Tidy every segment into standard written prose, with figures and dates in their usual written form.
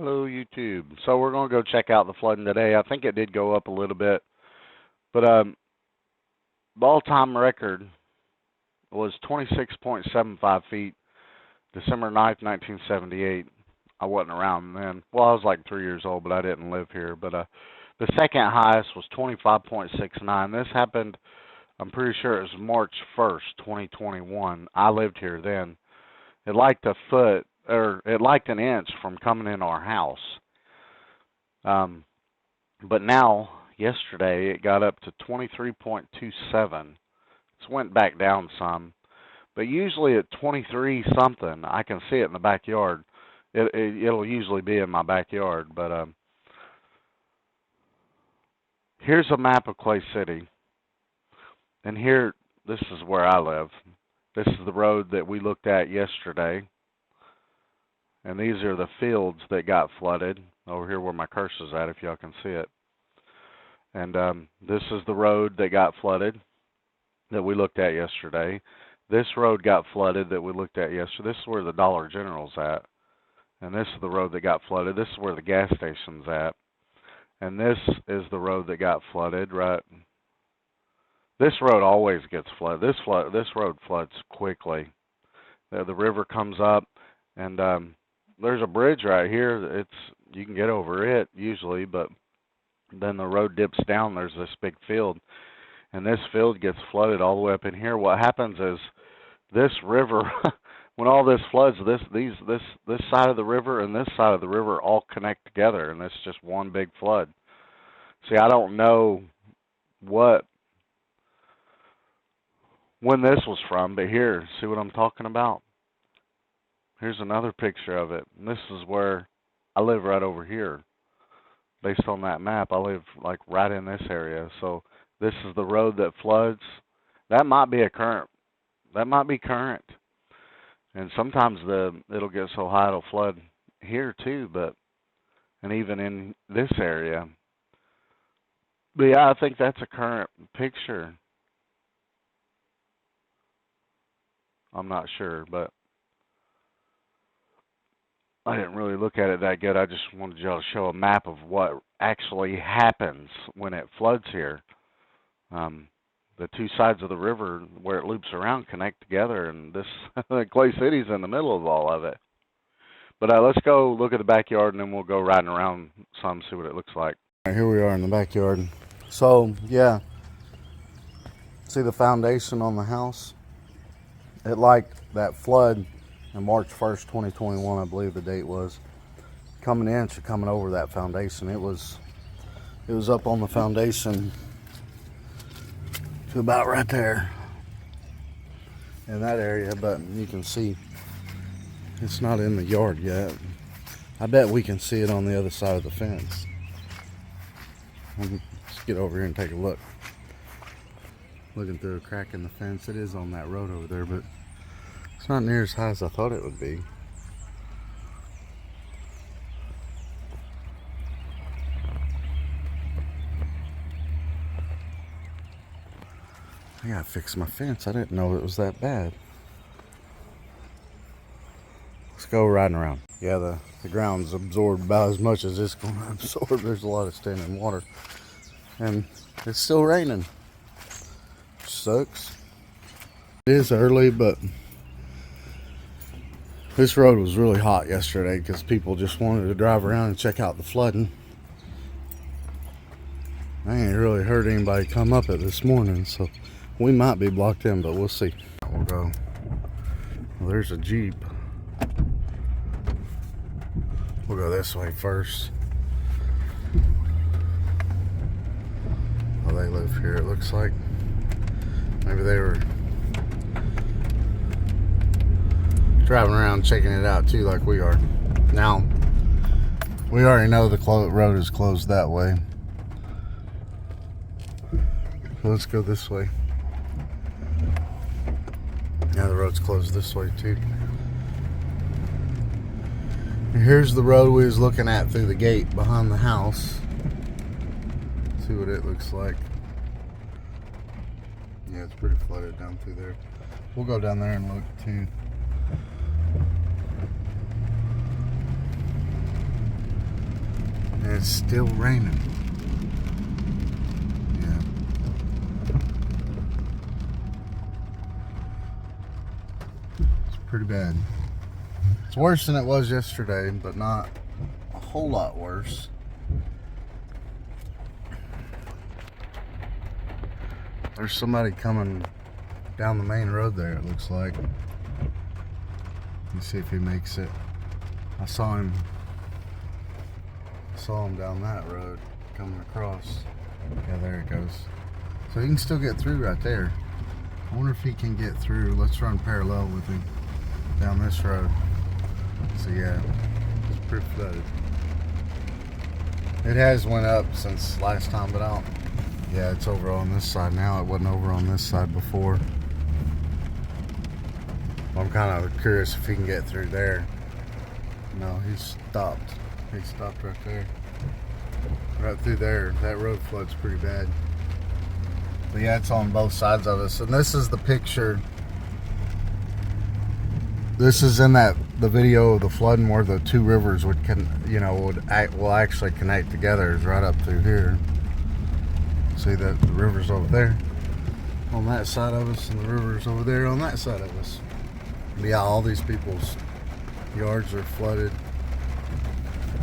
Hello, YouTube. So we're going to go check out the flooding today. I think it did go up a little bit, but the all-time record was 26.75 feet, December 9th, 1978. I wasn't around then. Well, I was like 3 years old, but I didn't live here. But the second highest was 25.69. This happened, I'm pretty sure it was March 1st, 2021. I lived here then. It liked a foot, or it liked an inch from coming in our house. But now, yesterday, it got up to 23.27. It's went back down some. But usually at 23 something, I can see it in the backyard. It'll usually be in my backyard. But here's a map of Clay City. And here, this is where I live. This is the road that we looked at yesterday. And these are the fields that got flooded. Over here where my cursor's at, if y'all can see it. And this is the road that got flooded that we looked at yesterday. This road got flooded that we looked at yesterday. This is where the Dollar General's at. And this is the road that got flooded. This is where the gas station's at. And this is the road that got flooded, right? This road always gets flooded. This road floods quickly. The river comes up, and there's a bridge right here. You can get over it usually, but then the road dips down. There's this big field, and this field gets flooded all the way up in here. What happens is this river, when all this floods, this side of the river and this side of the river all connect together, and it's just one big flood. See, I don't know when this was from, but here, see what I'm talking about? Here's another picture of it. And this is where I live, right over here. Based on that map, I live like right in this area. So this is the road that floods. That might be current. That might be current. And sometimes it'll get so high it'll flood here too, and even in this area. But yeah, I think that's a current picture. I'm not sure, but I didn't really look at it that good. I just wanted y'all to show a map of what actually happens when it floods here. The two sides of the river where it loops around connect together, and this Clay City's in the middle of all of it. But let's go look at the backyard, and then we'll go riding around some, see what it looks like. All right, here we are in the backyard. So, yeah, see the foundation on the house? It liked that flood on March 1st, 2021, I believe the date was. Coming over that foundation. It was up on the foundation to about right there in that area, but you can see it's not in the yard yet. I bet we can see it on the other side of the fence. Let's get over here and take a look. Looking through a crack in the fence. It is on that road over there, but it's not near as high as I thought it would be. I gotta fix my fence. I didn't know it was that bad. Let's go riding around. Yeah, the ground's absorbed about as much as it's going to absorb. There's a lot of standing water. And it's still raining. Sucks. It is early, but this road was really hot yesterday because people just wanted to drive around and check out the flooding. I ain't really heard anybody come up it this morning, so we might be blocked in, but we'll see. We'll go. Well, there's a Jeep. We'll go this way first. Well, they live here, it looks like. Maybe they were driving around checking it out too, like we are. Now, we already know the road is closed that way. So let's go this way. Yeah, the road's closed this way too. And here's the road we was looking at through the gate behind the house. See what it looks like. Yeah, it's pretty flooded down through there. We'll go down there and look too. it's still raining. Yeah. It's pretty bad. It's worse than it was yesterday, but not a whole lot worse. There's somebody coming down the main road there, it looks like. Let's see if he makes it. I saw him down that road coming across. Yeah, there it goes. So he can still get through right there. I wonder if he can get through. Let's run parallel with him down this road. So yeah, it's pretty flooded. It has went up since last time, but I don't. Yeah, it's over on this side now. It wasn't over on this side before. I'm kind of curious if he can get through there. No, he's stopped. He stopped right there. Right through there. That road floods pretty bad. But yeah, it's on both sides of us. And this is the picture. This is in the video of the flooding where the two rivers will actually connect together. Is right up through here. See that the river's over there on that side of us, and the river's over there on that side of us. But yeah, all these people's yards are flooded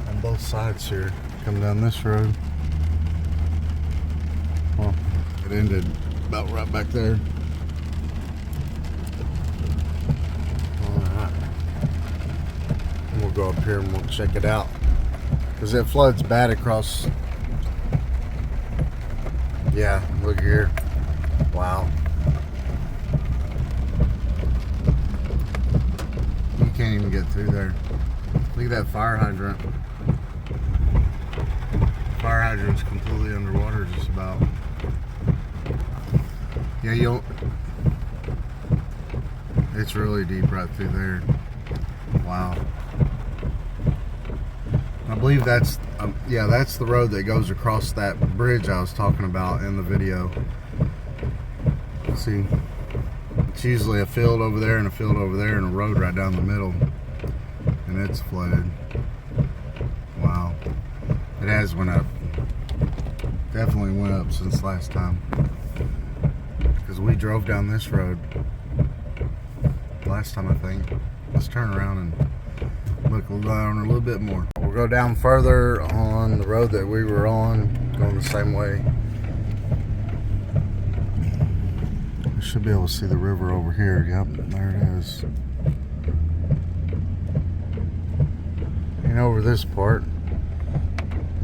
on both sides here. Come down this road. Well, it ended about right back there. Alright. And we'll go up here and we'll check it out. Because it floods bad across. Yeah, look here. Wow. You can't even get through there. Look at that fire hydrant. Fire hydrant's completely underwater just about. Yeah, it's really deep right through there. Wow. I believe that's the road that goes across that bridge I was talking about in the video. See, it's usually a field over there and a field over there and a road right down the middle, and it's flooded. Wow, it has went up. Definitely went up since last time, because we drove down this road last time, I think. Let's turn around and look down a little bit more. We'll go down further on the road that we were on, going the same way. You should be able to see the river over here. Yep, there it is. Ain't over this part.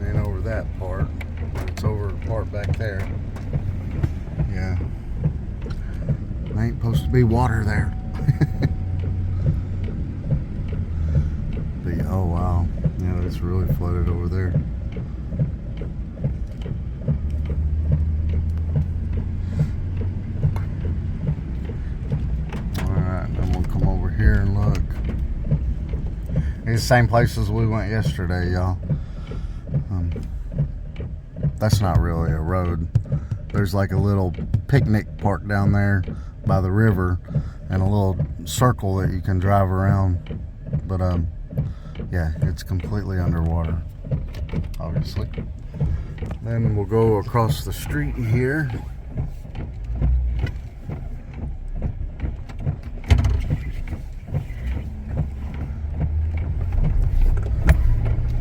Ain't over that part. It's over the part back there. Yeah. There ain't supposed to be water there. Oh wow, yeah, it's really flooded over there. Alright, then we'll come over here and look. It's the same places we went yesterday, y'all. That's not really a road. There's like a little picnic park down there by the river and a little circle that you can drive around. But yeah, it's completely underwater, obviously. Then we'll go across the street here.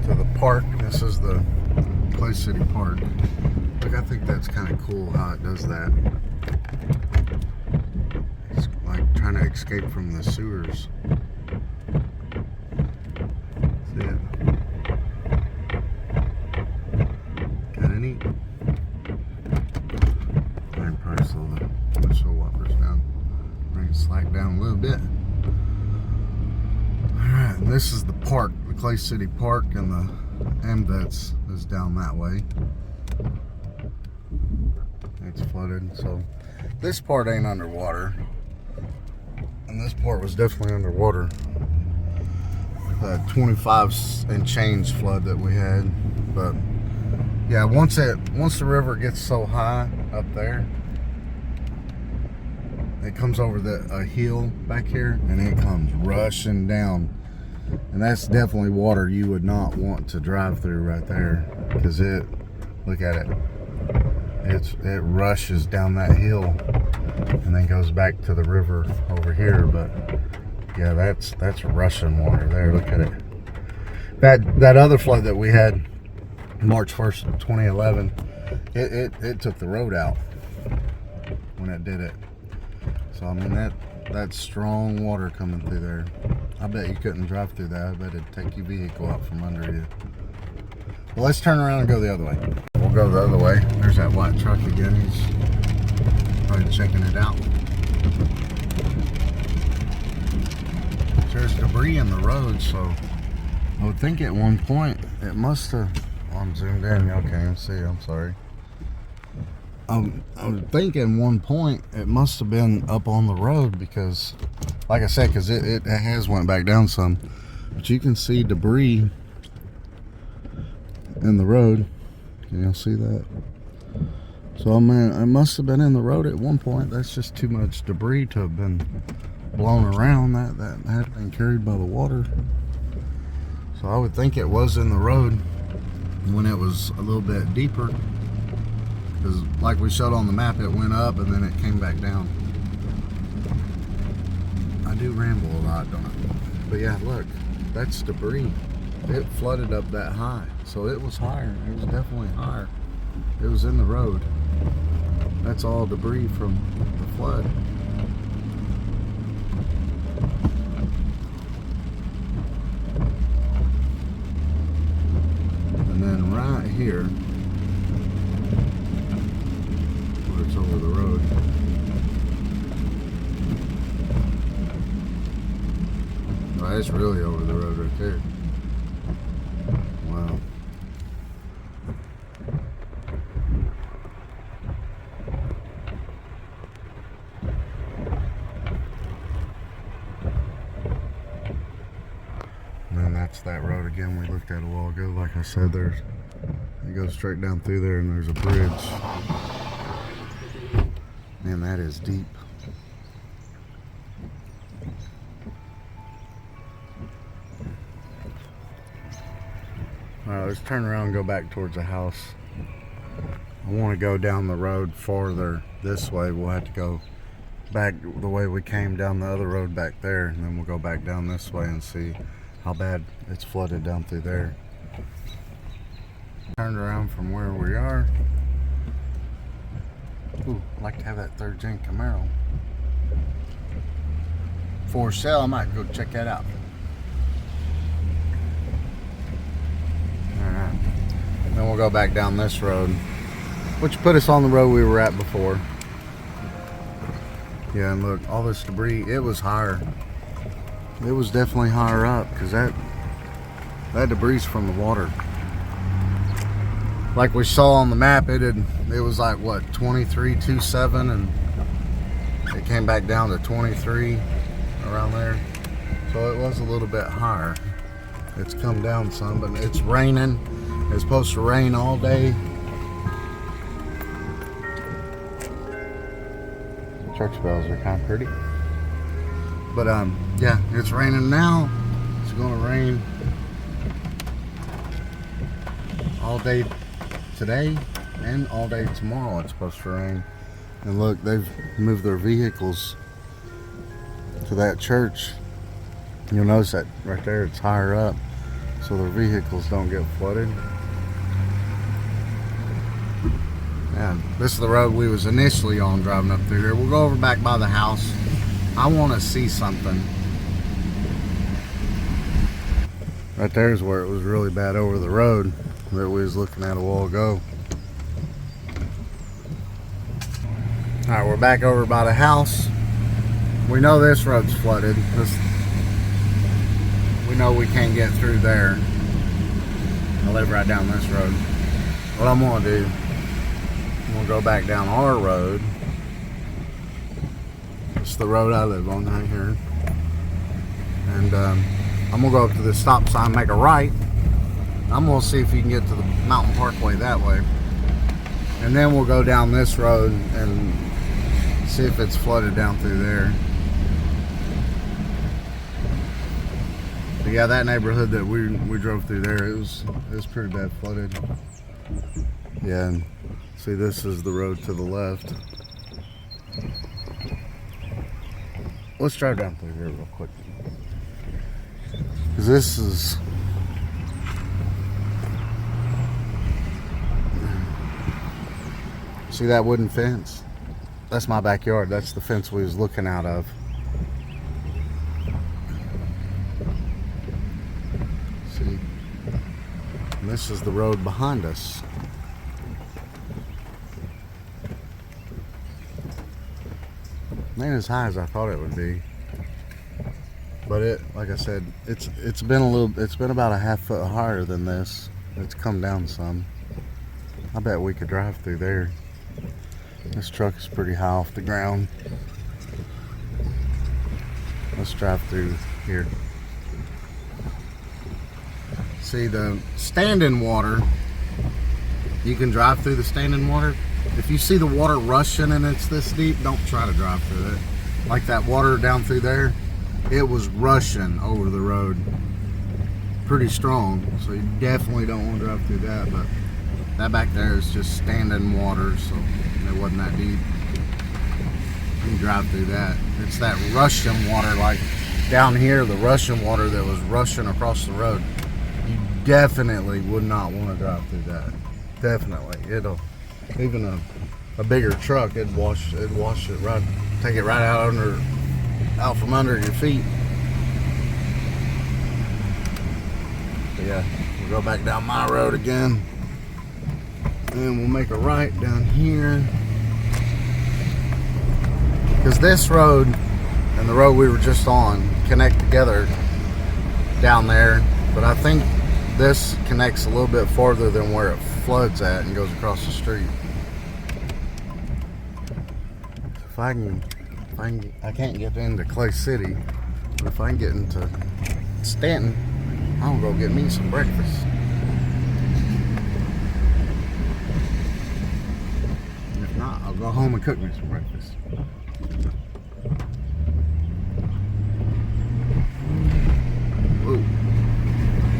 To the park. This is the Clay City Park. Look, I think that's kind of cool how it does that. It's like trying to escape from the sewers. Yeah. Kinda neat. I can probably slow the windshield wipers down. Bring it slack down a little bit. Alright, this is the park, the Clay City Park, and the MVets is down that way. It's flooded, so this part ain't underwater. And this part was definitely underwater. 25 and change flood that we had. But yeah, once the river gets so high up there, it comes over a hill back here, and it comes rushing down. And that's definitely water you would not want to drive through right there, because look at it. It rushes down that hill and then goes back to the river over here. But yeah, that's rushing water there. Look at it. That other flood that we had March 1st, 2011, it took the road out when it did it. So I mean that's strong water coming through there. I bet you couldn't drive through that. I bet it'd take your vehicle out from under you. Well, let's turn around and go the other way. We'll go the other way. There's that white truck again. He's probably checking it out. There's debris in the road, so I would think at one point it must have. Oh, I'm zoomed in. Y'all can't even see. I'm sorry. I would think at one point it must have been up on the road, because, like I said, because it has went back down some, but you can see debris in the road. Can y'all see that? So I mean, it must have been in the road at one point. That's just too much debris to have been blown around. That had been carried by the water. So I would think it was in the road when it was a little bit deeper, because like we showed on the map, it went up and then it came back down. I do ramble a lot, don't I? But yeah, look, that's debris. It flooded up that high, so it was higher. It was definitely higher. It was in the road. That's all debris from the flood. And then right here, where it's over the road, well, it's really over the road right there. Wow. And then that's that road again we looked at a while ago. Like I said, it goes straight down through there, and there's a bridge. Man, that is deep. Alright, let's turn around and go back towards the house. I want to go down the road farther this way. We'll have to go back the way we came down the other road back there, and then we'll go back down this way and see how bad it's flooded down through there. Turned around from where we are. Ooh, I'd like to have that third gen Camaro for sale. I might go check that out. Alright, then we'll go back down this road, which put us on the road we were at before. Yeah, and look, all this debris, it was higher. It was definitely higher up, because that debris is from the water. Like we saw on the map, it was like what, 23.27, and it came back down to 23 around there. So it was a little bit higher. It's come down some, but it's raining. It's supposed to rain all day. The church bells are kind of pretty. But yeah, it's raining now. It's gonna rain all day today and all day tomorrow. It's supposed to rain. And look, they've moved their vehicles to that church. You'll notice that right there, it's higher up, so their vehicles don't get flooded. Yeah, this is the road we was initially on driving up through here. We'll go over back by the house. I want to see something. Right there is where it was really bad over the road that we was looking at a while ago. Alright, we're back over by the house. We know this road's flooded. We know we can't get through there. I live right down this road. What I'm going to do, I'm going to go back down our road. It's the road I live on right here. And I'm going to go up to the stop sign, make a right. I'm going to see if you can get to the Mountain Parkway that way. And then we'll go down this road and see if it's flooded down through there. Yeah, that neighborhood that we drove through there, it was pretty bad flooded. Yeah, and see, this is the road to the left. Let's drive down through here real quick. Because this is... See that wooden fence? That's my backyard. That's the fence we was looking out of. See? And this is the road behind us. It ain't as high as I thought it would be. But it, like I said, it's been about a half foot higher than this. It's come down some. I bet we could drive through there. This truck is pretty high off the ground. Let's drive through here. See the standing water, you can drive through the standing water. If you see the water rushing and it's this deep, don't try to drive through it. Like that water down through there, it was rushing over the road pretty strong, so you definitely don't want to drive through that. But that back there is just standing water, so it wasn't that deep. You can drive through that. It's that rushing water, like down here, the rushing water that was rushing across the road. You definitely would not want to drive through that. Definitely. It'll, even a bigger truck, it'd wash it right, take it right out from under your feet. But yeah, we'll go back down my road again. And we'll make a right down here. Because this road and the road we were just on connect together down there. But I think this connects a little bit farther than where it floods at and goes across the street. If I can't get into Clay City, but if I can get into Stanton, I'll go get me some breakfast. If not, I'll go home and cook me some breakfast. Ooh.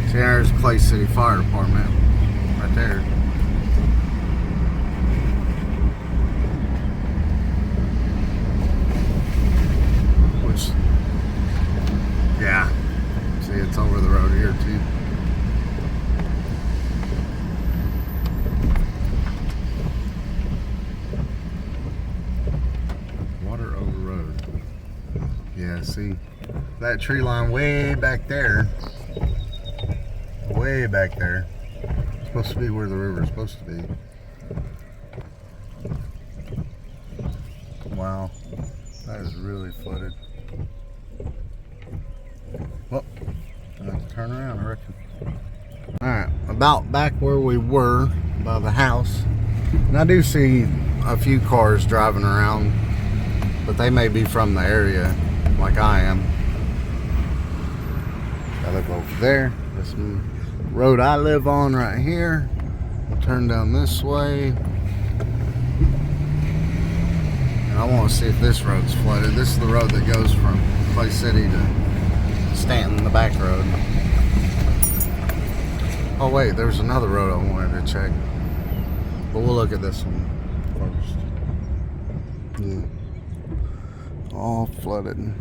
See, there's Clay City Fire Department right there. Which, yeah, see, it's over the road here too. Water over road. Yeah, see, that tree line way back there. Way back there. It's supposed to be where the river is supposed to be. Wow. That is really flooded. Well, I'm gonna have to turn around, I reckon. Alright, about back where we were, by the house. And I do see a few cars driving around, but they may be from the area, like I am. I live over there. This road I live on right here. We'll turn down this way. And I want to see if this road's flooded. This is the road that goes from Clay City to Stanton, the back road. Oh wait, there's another road I wanted to check. But we'll look at this one first. Yeah. All flooded.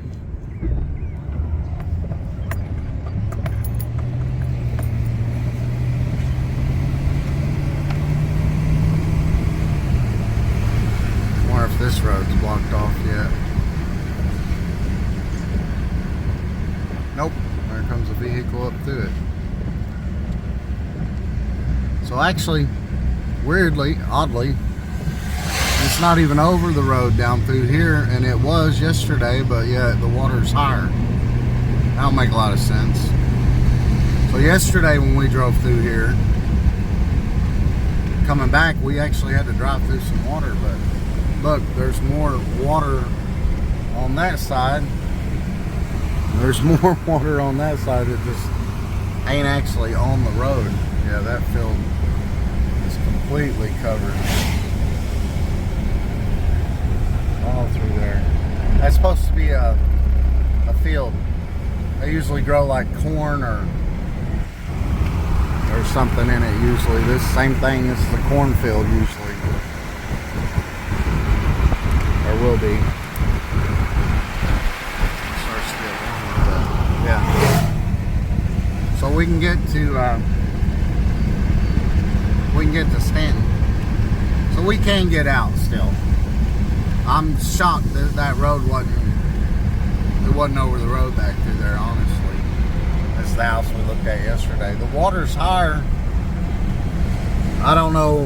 If this road's blocked off yet. Nope, there comes a vehicle up through it. So actually, weirdly, oddly, it's not even over the road down through here, and it was yesterday, but yet the water's higher. That don't make a lot of sense. So yesterday when we drove through here, coming back, we actually had to drive through some water, but look, there's more water on that side. There's more water on that side that just ain't actually on the road. Yeah, that field is completely covered. All through there. That's supposed to be a field They usually grow like corn or something in it usually. This same thing, this is a cornfield usually. Or will be. Starts to get warmer, but yeah. So we can get to Stanton. So we can get out still. I'm shocked that that road wasn't over the road back through there, honestly. That's the house we looked at yesterday. The water's higher. I don't know,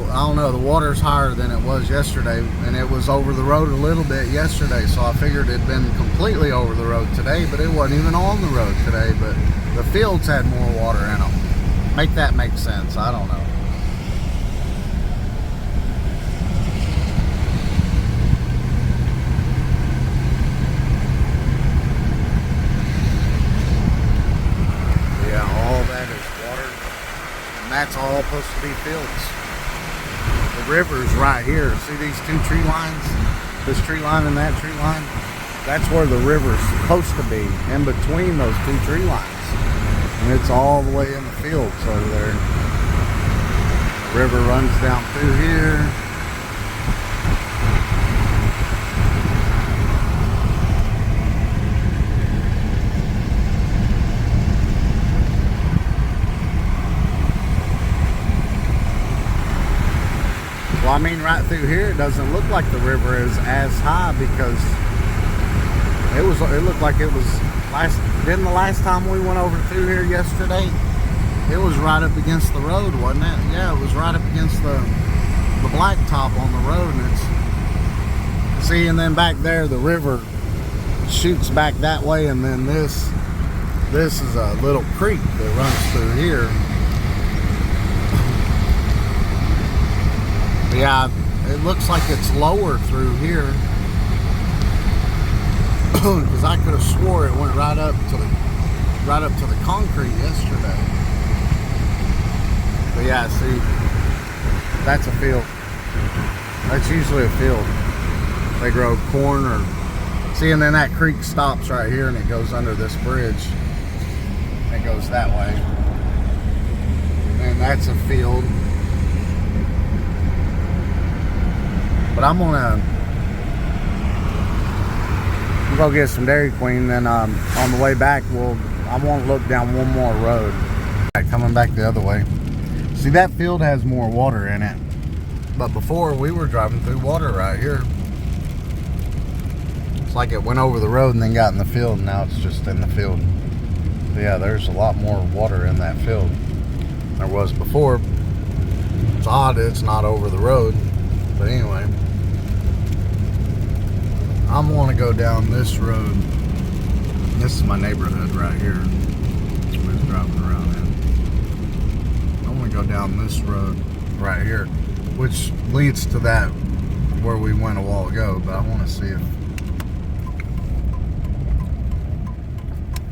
the water's higher than it was yesterday, and it was over the road a little bit yesterday, so I figured it'd been completely over the road today, but it wasn't even on the road today, but the fields had more water in them. Make that make sense, I don't know. That's all supposed to be fields. The river's right here. See these two tree lines? This tree line and that tree line? That's where the river's supposed to be, in between those two tree lines. And it's all the way in the fields over there. The river runs down through here. Well, I mean, right through here, it doesn't look like the river is as high because it looked like it was didn't the last time we went over through here yesterday, it was right up against the road, wasn't it? Yeah, it was right up against the blacktop on the road, and it's, see, and then back there, the river shoots back that way, and then this is a little creek that runs through here. Yeah, it looks like it's lower through here because I could have swore it went right up to the concrete yesterday. But yeah, see, that's a field. That's usually a field. They grow corn or see, and then that creek stops right here and it goes under this bridge. It goes that way, and that's a field. But I'm gonna go get some Dairy Queen, then on the way back I won't look down one more road. Right, coming back the other way. See, that field has more water in it, but before we were driving through water right here. It's like it went over the road and then got in the field, and now it's just in the field. But yeah, there's a lot more water in that field than there was before. It's odd it's not over the road, but anyway. I'm going to go down this road. This is my neighborhood right here. That's what I was driving around in. I want to go down this road right here, which leads to that where we went a while ago, but I want to see if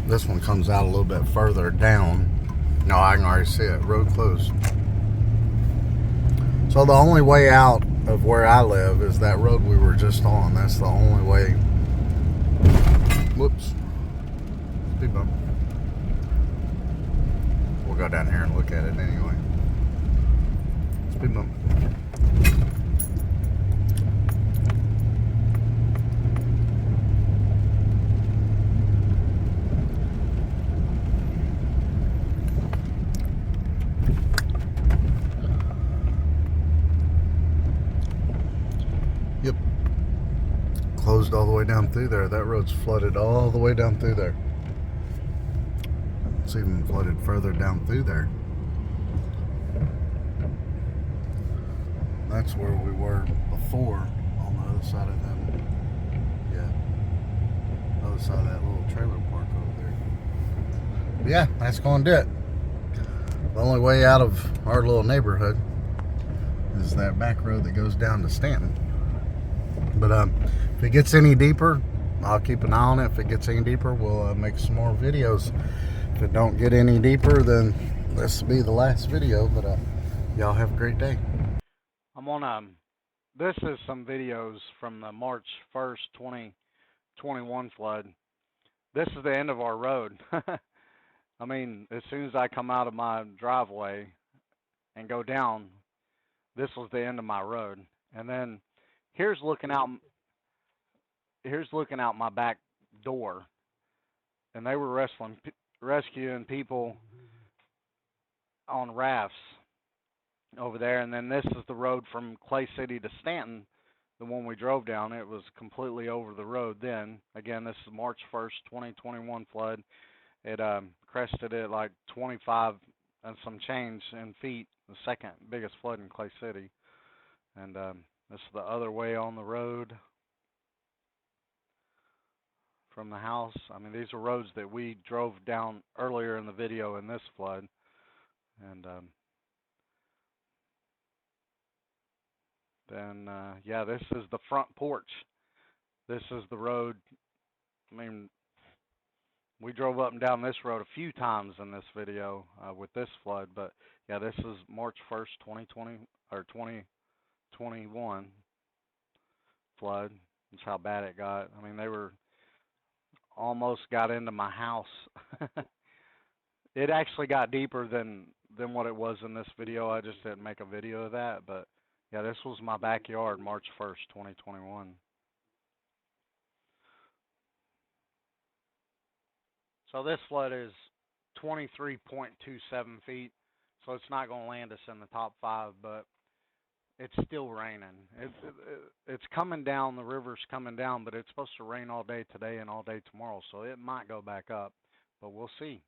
this one comes out a little bit further down. No, I can already see it. Road closed. So the only way out of where I live is that road we were just on. That's the only way. Whoops. Speed bump. We'll go down here and look at it anyway. Speed bump. Yep. Closed all the way down through there. That road's flooded all the way down through there. It's even flooded further down through there. That's where we were before, on the other side of them. Yeah. The other side of that little trailer park over there. But yeah, that's going to do it. The only way out of our little neighborhood is that back road that goes down to Stanton. But if it gets any deeper, I'll keep an eye on it. If it gets any deeper, we'll make some more videos. If it don't get any deeper, then this will be the last video. But y'all have a great day. I'm on this is some videos from the March 1st, 2021 flood. this is the end of our road. I mean, as soon as I come out of my driveway and go down, this was the end of my road. And then here's looking out my back door, and they were rescuing people on rafts over there. And then this is the road from Clay City to Stanton, the one we drove down. It was completely over the road then. Again, this is March 1st, 2021 flood. It crested at like 25 and some change in feet, the second biggest flood in Clay City. And this is the other way on the road from the house. I mean, these are roads that we drove down earlier in the video in this flood. And then, yeah, this is the front porch. This is the road. I mean, we drove up and down this road a few times in this video with this flood. But, yeah, this is March 1st, 2020, or 2021 flood. That's how bad it got. I mean, they were almost got into my house. It actually got deeper than what it was in this video. I just didn't make a video of that. But, yeah, this was my backyard March 1st, 2021. So this flood is 23.27 feet. So it's not going to land us in the top 5, but it's still raining. It's coming down. The river's coming down, but it's supposed to rain all day today and all day tomorrow. So it might go back up, but we'll see.